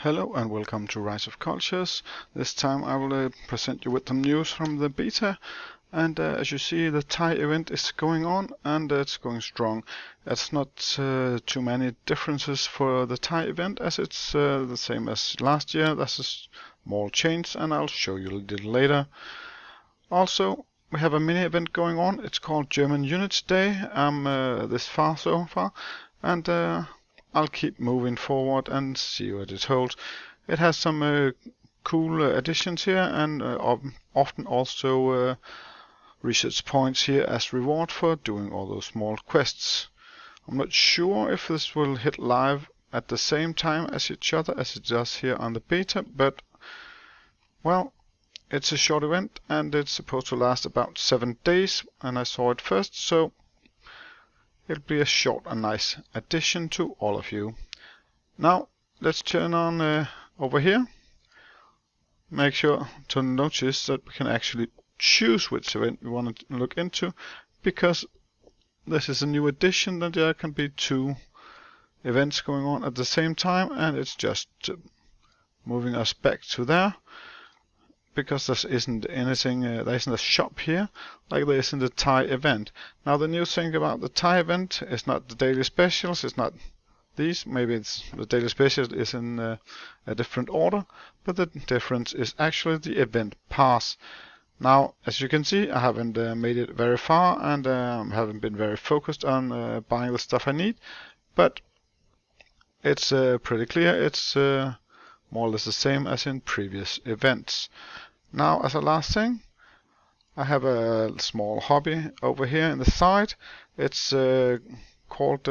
Hello and welcome to Rise of Cultures. This time I will present you with some news from the beta, and as you see, the Thai event is going on and it's going strong. It's not too many differences for the Thai event, as it's the same as last year. That's a small change and I'll show you a little later. Also, we have a mini event going on. It's called German Units Day. I'm this far so far, and I'll keep moving forward and see what it holds. It has some cool additions here, and often also research points here as reward for doing all those small quests. I'm not sure if this will hit live at the same time as each other as it does here on the beta, but well, it's a short event and it's supposed to last about 7 days, and I saw it first, so it'll be a short and nice addition to all of you. Now let's turn on over here. Make sure to notice that we can actually choose which event we want to look into, because this is a new addition that there can be 2 events going on at the same time, and it's just moving us back to there, because there isn't anything, there isn't a shop here like there is in the Thai event. Now the new thing about the Thai event is not the daily specials, it's not these, maybe it's the daily special is in a different order, but the difference is actually the event pass. Now, as you can see, I haven't made it very far, and haven't been very focused on buying the stuff I need, but it's pretty clear it's more or less the same as in previous events. Now, as a last thing, I have a small hobby over here in the side. It's called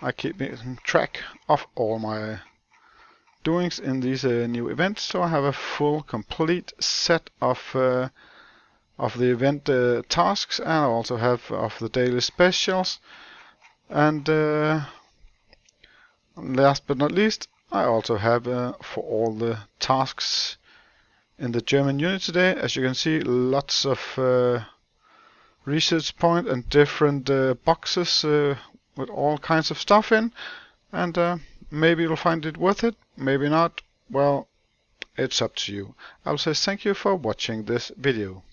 I keep track of all my doings in these new events, so I have a full complete set of the event tasks, and I also have of the daily specials, and last but not least, I also have for all the tasks in the German unit today. As you can see, lots of research point and different boxes with all kinds of stuff in, and maybe you'll find it worth it, maybe not. Well, it's up to you. I'll say thank you for watching this video.